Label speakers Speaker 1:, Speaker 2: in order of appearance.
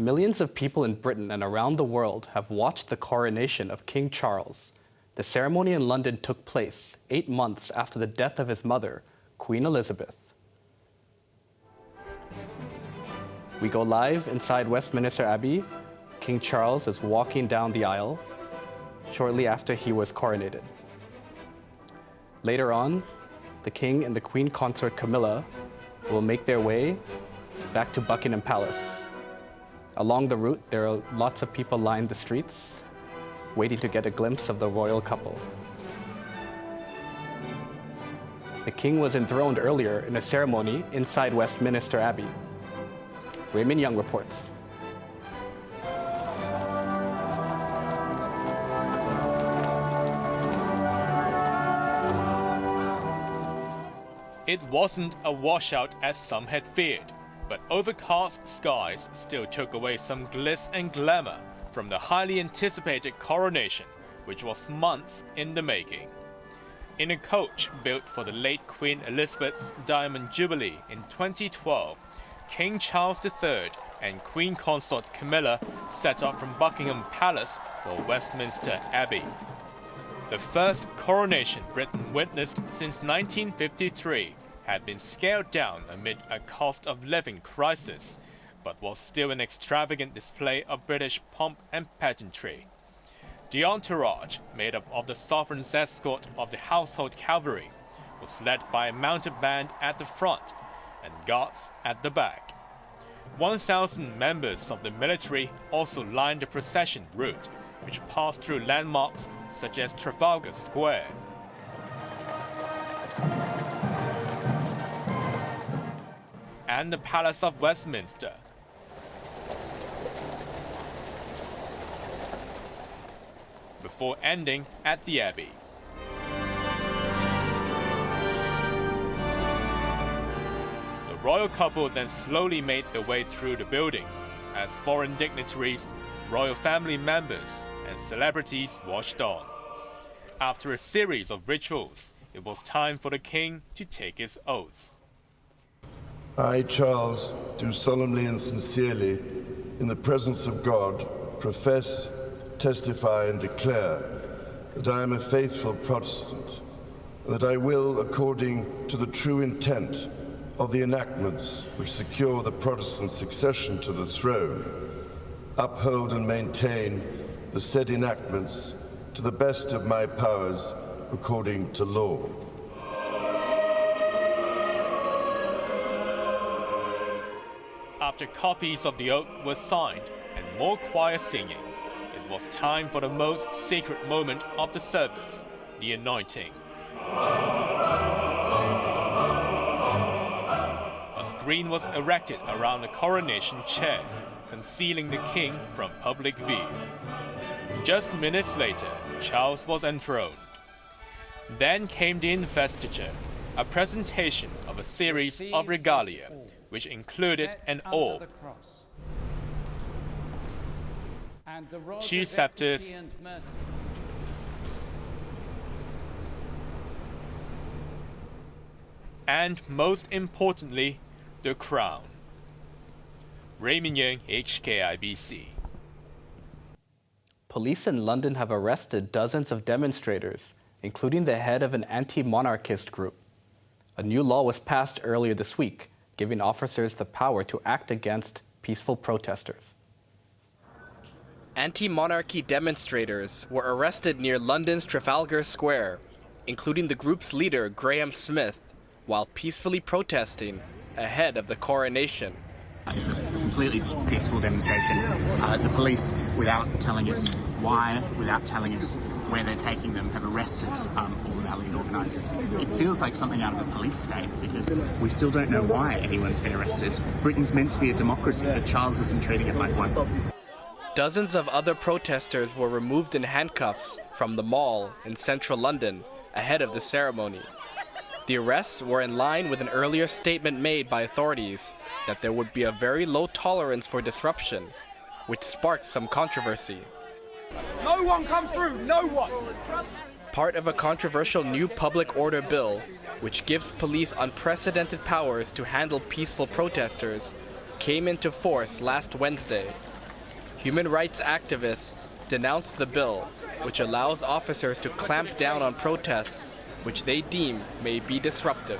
Speaker 1: Millions of people in Britain and around the world have watched the coronation of King Charles. The ceremony in London took place 8 months after the death of his mother, Queen Elizabeth. We go live inside Westminster Abbey. King Charles is walking down the aisle shortly after he was coronated. Later on, the King and the Queen consort Camilla will make their way back to Buckingham Palace. Along the route, there are lots of people lined the streets, waiting to get a glimpse of the royal couple. The King was enthroned earlier in a ceremony inside Westminster Abbey. Raymond Young reports.
Speaker 2: It wasn't a washout as some had feared, but overcast skies still took away some glitz and glamour from the highly anticipated coronation, which was months in the making. In a coach built for the late Queen Elizabeth's Diamond Jubilee in 2012, King Charles III and Queen Consort Camilla set off from Buckingham Palace for Westminster Abbey. The first coronation Britain witnessed since 1953 had been scaled down amid a cost of living crisis, but was still an extravagant display of British pomp and pageantry. The entourage, made up of the sovereign's escort of the household cavalry, was led by a mounted band at the front and guards at the back. 1,000 members of the military also lined the procession route, which passed through landmarks such as Trafalgar Square. And the Palace of Westminster. Before ending at the Abbey. The royal couple then slowly made their way through the building as foreign dignitaries, royal family members, and celebrities watched on. After a series of rituals, it was time for the King to take his oath.
Speaker 3: I, Charles, do solemnly and sincerely, in the presence of God, profess, testify, and declare that I am a faithful Protestant, and that I will, according to the true intent of the enactments which secure the Protestant succession to the throne, uphold and maintain the said enactments to the best of my powers according to law.
Speaker 2: After copies of the oath were signed and more choir singing, it was time for the most sacred moment of the service, the anointing. A screen was erected around the coronation chair, concealing the King from public view. Just minutes later, Charles was enthroned. Then came the investiture, a presentation of a series of regalia, which included an orb, 2 scepters, and most importantly, the crown. Raymond Young, HKIBC.
Speaker 1: Police in London have arrested dozens of demonstrators, including the head of an anti-monarchist group. A new law was passed earlier this week, giving officers the power to act against peaceful protesters. Anti-monarchy demonstrators were arrested near London's Trafalgar Square, including the group's leader, Graham Smith, while peacefully protesting ahead of the coronation.
Speaker 4: It's a completely peaceful demonstration. The police, without telling us why, without telling us where they're taking them, have arrested all the rally organisers. It feels like something out of a police state because we still don't know why anyone's been arrested. Britain's meant to be a democracy, but Charles isn't treating it like one.
Speaker 1: Dozens of other protesters were removed in handcuffs from the mall in central London ahead of the ceremony. The arrests were in line with an earlier statement made by authorities that there would be a very low tolerance for disruption, which sparked some controversy.
Speaker 5: No one comes through, no one!
Speaker 1: Part of a controversial new public order bill, which gives police unprecedented powers to handle peaceful protesters, came into force last Wednesday Human rights activists denounced the bill, which allows officers to clamp down on protests which they deem may be disruptive.